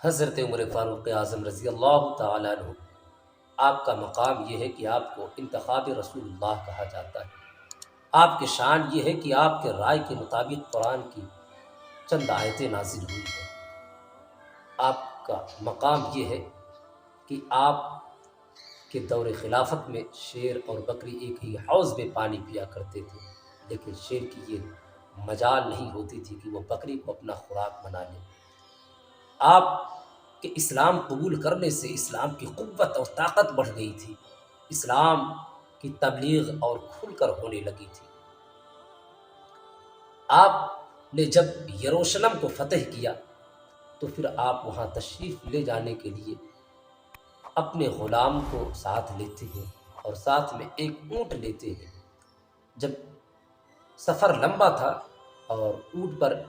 حضرت عمر فاروق اعظم رضی اللہ تعالیٰ عنہ، آپ کا مقام یہ ہے کہ آپ کو انتخاب رسول اللہ کہا جاتا ہے۔ آپ کی شان یہ ہے کہ آپ کے رائے کے مطابق قرآن کی چند آیتیں نازل ہوئی ہیں۔ آپ کا مقام یہ ہے کہ آپ کے دور خلافت میں شیر اور بکری ایک ہی حوض میں پانی پیا کرتے تھے، لیکن شیر کی یہ مجال نہیں ہوتی تھی کہ وہ بکری کو اپنا خوراک بنا لے۔ آپ کے اسلام قبول کرنے سے اسلام کی قوت اور طاقت بڑھ گئی تھی، اسلام کی تبلیغ اور کھل کر ہونے لگی تھی۔ آپ نے جب یروشلم کو فتح کیا تو پھر آپ وہاں تشریف لے جانے کے لیے اپنے غلام کو ساتھ لیتے ہیں اور ساتھ میں ایک اونٹ لیتے ہیں۔ جب سفر لمبا تھا اور اونٹ پر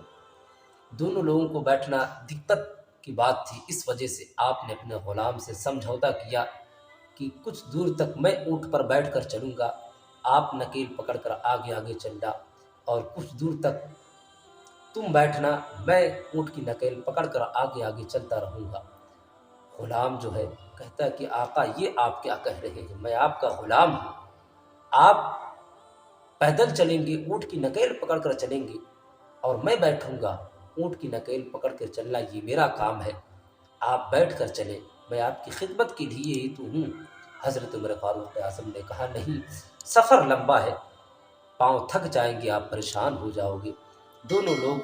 دونوں لوگوں کو بیٹھنا دقت کی بات تھی، اس وجہ سے آپ نے اپنے غلام سے سمجھوتا کیا کہ کچھ دور تک میں اونٹ پر بیٹھ کر چلوں گا، آپ نکیل پکڑ کر آگے آگے چلنا، اور کچھ دور تک تم بیٹھنا، میں اونٹ کی نکیل پکڑ کر آگے آگے چلتا رہوں گا۔ غلام جو ہے کہتا ہے کہ آقا یہ آپ کیا کہہ رہے ہیں، میں آپ کا غلام ہوں، آپ پیدل چلیں گے، اونٹ کی نکیل پکڑ کر چلیں گے اور میں بیٹھوں گا، اونٹ کی نکیل پکڑ کر چلنا یہ میرا کام ہے، آپ بیٹھ کر چلیں، میں آپ کی خدمت کے لیے ہی تو ہوں۔ حضرت عمر فاروق اعظم نے کہا نہیں، سفر لمبا ہے، پاؤں تھک جائیں گے، آپ پریشان ہو جاؤ گے، دونوں لوگ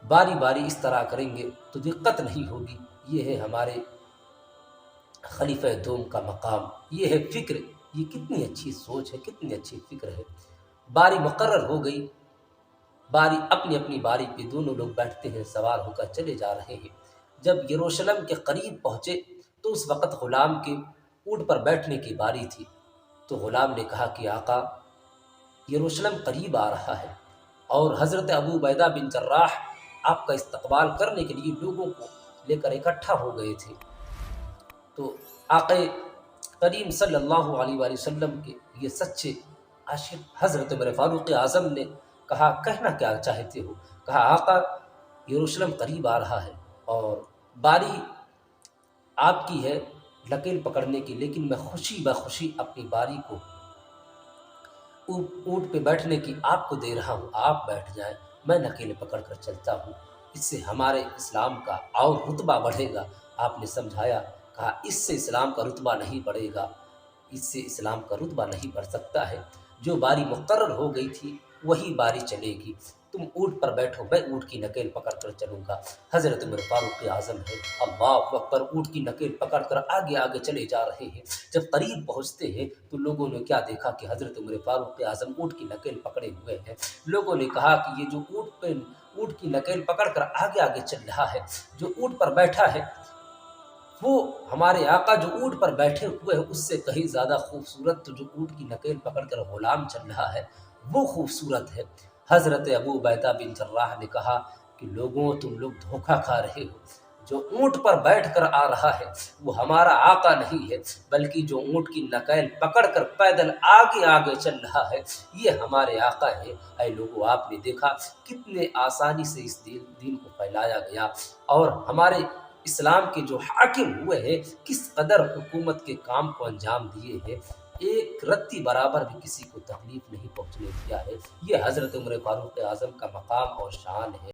باری باری اس طرح کریں گے تو دقت نہیں ہوگی، یہ ہے ہمارے خلیفہ دوم کا مقام، یہ ہے فکر، یہ کتنی اچھی سوچ ہے، کتنی اچھی فکر ہے۔ باری مقرر ہو گئی، باری اپنی اپنی باری پہ دونوں لوگ بیٹھتے ہیں، سوار ہو کر چلے جا رہے ہیں۔ جب یروشلم کے قریب پہنچے تو اس وقت غلام کے اونٹ پر بیٹھنے کی باری تھی، تو غلام نے کہا کہ آقا یروشلم قریب آ رہا ہے، اور حضرت ابو عبیدہ بن جراح آپ کا استقبال کرنے کے لیے لوگوں کو لے کر اکٹھا ہو گئے تھے۔ تو آقا کریم صلی اللہ علیہ وآلہ وسلم کے یہ سچے عاشق حضرت عمر فاروق اعظم نے کہا کہنا کیا چاہتے ہو؟ کہا آقا یروشلم قریب آ رہا ہے اور باری آپ کی ہے نکیل پکڑنے کی، لیکن میں خوشی بخوشی اپنی باری کو اونٹ پہ بیٹھنے کی آپ کو دے رہا ہوں، آپ بیٹھ جائیں، میں نکیل پکڑ کر چلتا ہوں، اس سے ہمارے اسلام کا اور رتبہ بڑھے گا۔ آپ نے سمجھایا، کہا اس سے اسلام کا رتبہ نہیں بڑھے گا، اس سے اسلام کا رتبہ نہیں بڑھ سکتا ہے، جو باری مقرر ہو گئی تھی وہی باری چلے گی، تم اونٹ پر بیٹھو، میں اونٹ کی نکیل پکڑ کر چلوں گا۔ حضرت عمر فاروق اعظم ہے، اللہ اکبر، اونٹ کی نکیل پکڑ کر آگے آگے چلے جا رہے ہیں۔ جب قریب پہنچتے ہیں تو لوگوں نے کیا دیکھا کہ حضرت عمر فاروق اعظم اونٹ کی نکیل پکڑے ہوئے ہیں۔ لوگوں نے کہا کہ یہ جو اونٹ کی نکیل پکڑ کر آگے آگے چل رہا ہے، جو اونٹ پر بیٹھا ہے، وہ ہمارے آقا جو اونٹ پر بیٹھے ہوئے ہیں اس سے کہیں زیادہ خوبصورت تو جو اونٹ کی نکیل پکڑ کر غلام چل رہا ہے وہ خوبصورت ہے۔ حضرت ابو عبیدہ بن جراح نے کہا کہ لوگوں تم لوگ دھوکہ کھا رہے ہو، جو اونٹ پر بیٹھ کر آ رہا ہے وہ ہمارا آقا نہیں ہے، بلکہ جو اونٹ کی نکیل پکڑ کر پیدل آگے آگے چل رہا ہے یہ ہمارے آقا ہے۔ اے لوگوں، آپ نے دیکھا کتنے آسانی سے اس دین کو پھیلایا گیا، اور ہمارے اسلام کے جو حاکم ہوئے ہیں کس قدر حکومت کے کام کو انجام دیے ہیں، ایک رتی برابر بھی کسی کو تکلیف نہیں پہنچنے دیا ہے۔ یہ حضرت عمر فاروق اعظم کا مقام اور شان ہے۔